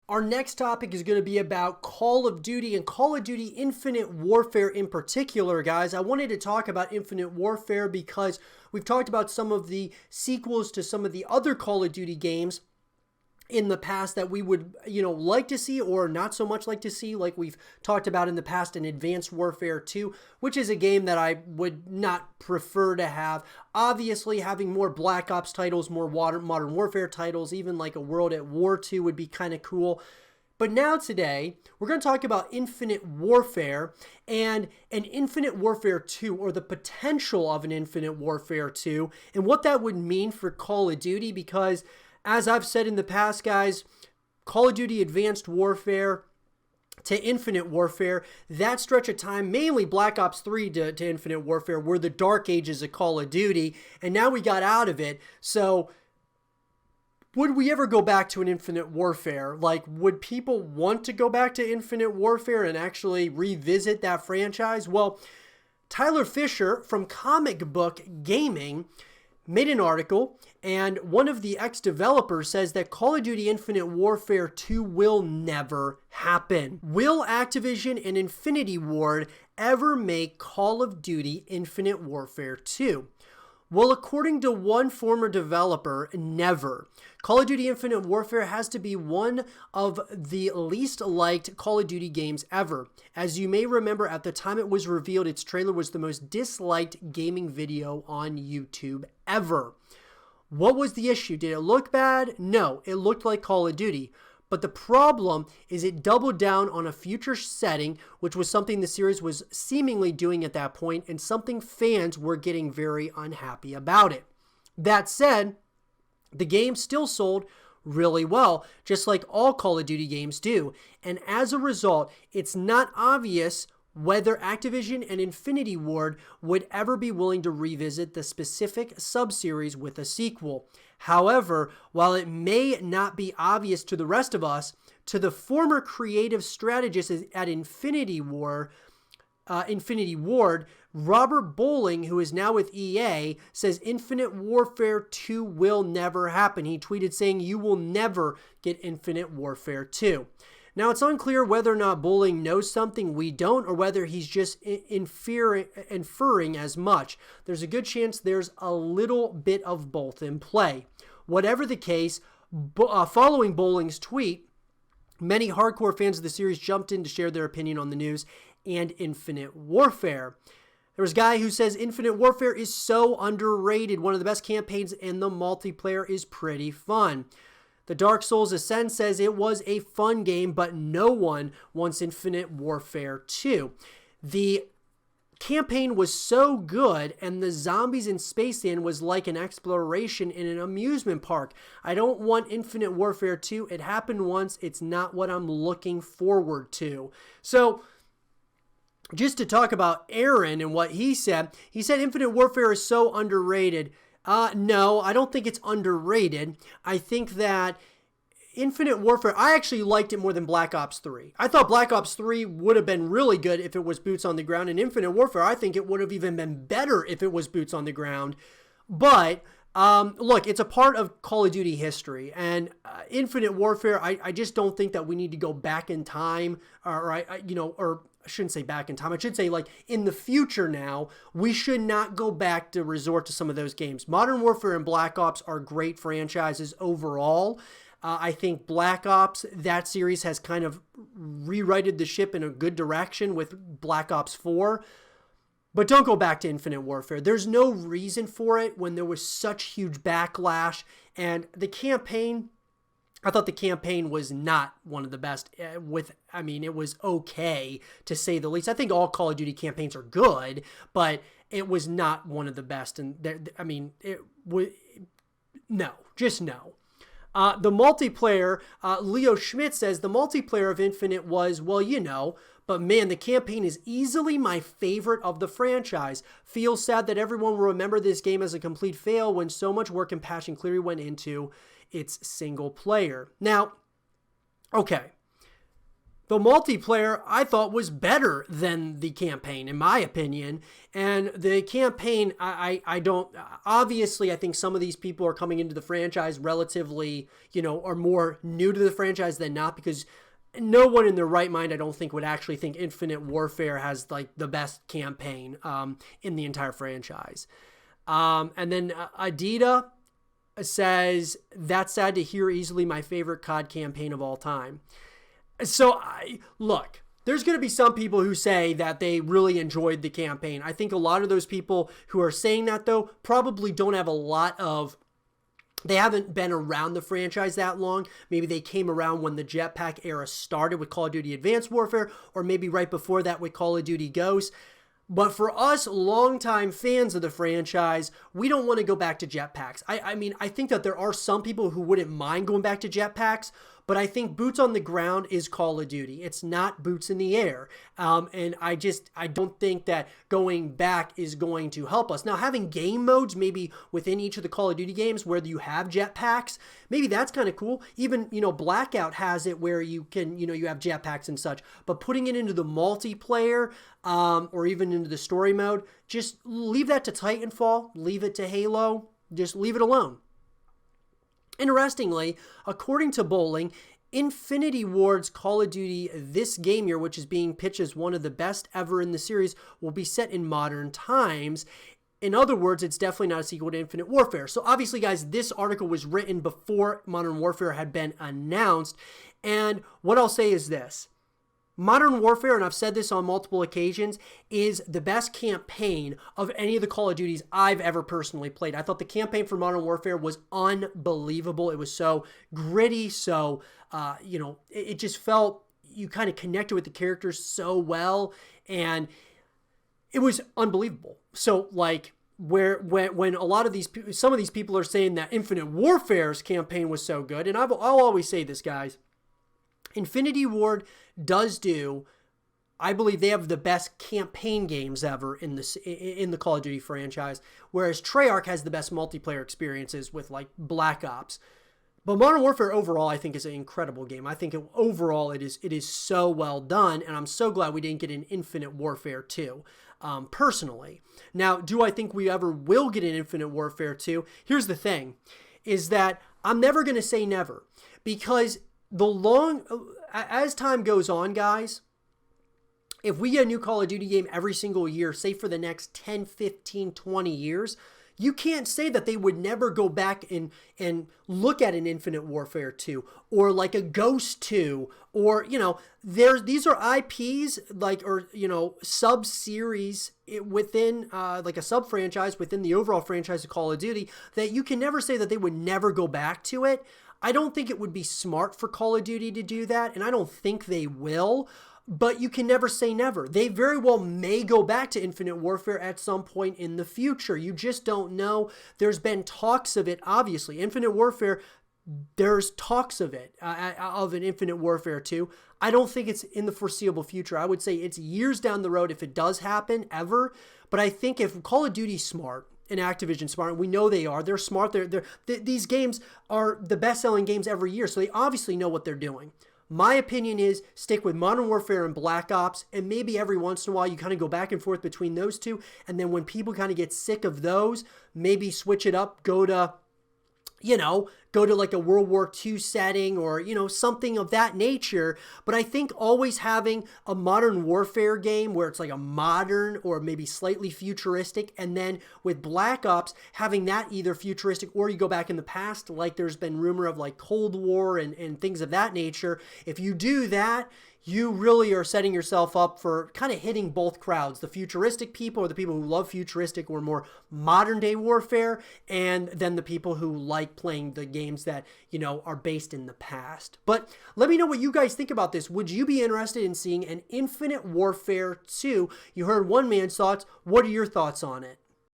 Our next topic is going to be about Call of Duty and Call of Duty Infinite Warfare in particular, guys. I wanted to talk about Infinite Warfare because we've talked about some of the sequels to some of the other Call of Duty games in the past that we would, like to see or not so much like to see, like we've talked about in the past in Advanced Warfare 2, which is a game that I would not prefer to have. Obviously, having more Black Ops titles, more Modern Warfare titles, even like a World at War 2 would be kind of cool. But now today, we're going to talk about Infinite Warfare and an Infinite Warfare 2, or the potential of an Infinite Warfare 2, and what that would mean for Call of Duty, because as I've said in the past, guys, Call of Duty Advanced Warfare to Infinite Warfare, that stretch of time, mainly Black Ops 3 to Infinite Warfare, were the dark ages of Call of Duty, and now we got out of it. So would we ever go back to an Infinite Warfare? Like, would people want to go back to Infinite Warfare and actually revisit that franchise? Well, Tyler Fisher from Comic Book Gaming made an article, and one of the ex-developers says that Call of Duty Infinite Warfare 2 will never happen. Will Activision and Infinity Ward ever make Call of Duty Infinite Warfare 2? Well, according to one former developer, never. Call of Duty Infinite Warfare has to be one of the least liked Call of Duty games ever. As you may remember, at the time it was revealed, its trailer was the most disliked gaming video on YouTube ever. What was the issue? Did it look bad? No, it looked like Call of Duty. But the problem is it doubled down on a future setting, which was something the series was seemingly doing at that point, and something fans were getting very unhappy about it. That said, the game still sold really well, just like all Call of Duty games do. And as a result, it's not obvious whether Activision and Infinity Ward would ever be willing to revisit the specific sub-series with a sequel. However, while it may not be obvious to the rest of us, to the former creative strategist at Infinity Ward, Robert Bowling, who is now with EA, says Infinite Warfare 2 will never happen. He tweeted saying, "You will never get Infinite Warfare 2." Now, it's unclear whether or not Bowling knows something we don't, or whether he's just inferring as much. There's a good chance there's a little bit of both in play. Whatever the case, following Bowling's tweet, many hardcore fans of the series jumped in to share their opinion on the news and Infinite Warfare. There was a guy who says Infinite Warfare is so underrated, one of the best campaigns, and the multiplayer is pretty fun. The Dark Souls Ascend says it was a fun game, but no one wants Infinite Warfare 2. The campaign was so good, and the zombies in Space Inn was like an exploration in an amusement park. I don't want Infinite Warfare 2. It happened once. It's not what I'm looking forward to. So, just to talk about Aaron and what he said Infinite Warfare is so underrated. No, I don't think it's underrated. I think that Infinite Warfare, I actually liked it more than Black Ops 3. I thought Black Ops 3 would have been really good if it was boots on the ground, and Infinite Warfare, I think it would have even been better if it was boots on the ground. But look, it's a part of Call of Duty history, and Infinite Warfare, I just don't think that we need to go back in time, or I shouldn't say back in time. I should say, like, in the future now, we should not go back to resort to some of those games. Modern Warfare and Black Ops are great franchises overall. I think Black Ops, that series has kind of rewrited the ship in a good direction with Black Ops 4. But don't go back to Infinite Warfare. There's no reason for it when there was such huge backlash. And the campaign, I thought the campaign was not one of the best. It was okay, to say the least. I think all Call of Duty campaigns are good, but it was not one of the best. And no. The multiplayer, Leo Schmidt says, the multiplayer of Infinite was, but man, the campaign is easily my favorite of the franchise. Feels sad that everyone will remember this game as a complete fail when so much work and passion clearly went into its single player. Now, okay, The multiplayer I thought was better than the campaign, in my opinion. And the campaign, I don't, obviously, I think some of these people are coming into the franchise relatively, are more new to the franchise than not, because no one in their right mind, I don't think, would actually think Infinite Warfare has like the best campaign in the entire franchise. And then Adida says, that's sad to hear, easily my favorite COD campaign of all time. So, look, there's going to be some people who say that they really enjoyed the campaign. I think a lot of those people who are saying that, though, probably don't have a lot of... They haven't been around the franchise that long. Maybe they came around when the Jetpack era started with Call of Duty Advanced Warfare, or maybe right before that with Call of Duty Ghosts. But for us longtime fans of the franchise, we don't want to go back to jetpacks. I mean, I think that there are some people who wouldn't mind going back to jetpacks, but I think boots on the ground is Call of Duty. It's not boots in the air. And I don't think that going back is going to help us. Now, having game modes maybe within each of the Call of Duty games where you have jetpacks, maybe that's kind of cool. Even, Blackout has it where you can, you have jetpacks and such. But putting it into the multiplayer or even into the story mode, just leave that to Titanfall, leave it to Halo, just leave it alone. Interestingly, according to Bowling, Infinity Ward's Call of Duty this game year, which is being pitched as one of the best ever in the series, will be set in modern times. In other words, it's definitely not a sequel to Infinite Warfare. So obviously, guys, this article was written before Modern Warfare had been announced. And what I'll say is this. Modern Warfare, and I've said this on multiple occasions, is the best campaign of any of the Call of Duties I've ever personally played. I thought the campaign for Modern Warfare was unbelievable. It was so gritty, so, it just felt you kind of connected with the characters so well, and it was unbelievable. So, like, when a lot of some of these people are saying that Infinite Warfare's campaign was so good, and I'll always say this, guys, Infinity Ward does do, I believe they have the best campaign games ever in the Call of Duty franchise, whereas Treyarch has the best multiplayer experiences with like Black Ops. But Modern Warfare overall, I think, is an incredible game. I think overall it is so well done, and I'm so glad we didn't get an Infinite Warfare 2, personally. Now, do I think we ever will get an Infinite Warfare 2? Here's the thing, is that I'm never going to say never, because as time goes on, guys, if we get a new Call of Duty game every single year, say for the next 10, 15, 20 years, you can't say that they would never go back and look at an Infinite Warfare 2 or like a Ghost 2 or, these are IPs sub-series within like a sub-franchise within the overall franchise of Call of Duty that you can never say that they would never go back to it. I don't think it would be smart for Call of Duty to do that, and I don't think they will, but you can never say never. They very well may go back to Infinite Warfare at some point in the future. You just don't know. There's been talks of it, obviously. Infinite Warfare, there's talks of it, of an Infinite Warfare 2. I don't think it's in the foreseeable future. I would say it's years down the road if it does happen, ever. But I think if Call of Duty's smart, and Activision smart, and we know they are. They're smart. These games are the best-selling games every year, so they obviously know what they're doing. My opinion is stick with Modern Warfare and Black Ops, and maybe every once in a while you kind of go back and forth between those two, and then when people kind of get sick of those, maybe switch it up, go to like a World War II setting or, something of that nature. But I think always having a Modern Warfare game where it's like a modern or maybe slightly futuristic, and then with Black Ops, having that either futuristic or you go back in the past, like there's been rumor of like Cold War and things of that nature. If you do that, you really are setting yourself up for kind of hitting both crowds, the futuristic people or the people who love futuristic or more modern day warfare, and then the people who like playing the games that, are based in the past. But let me know what you guys think about this. Would you be interested in seeing an Infinite Warfare 2? You heard one man's thoughts. What are your thoughts on it?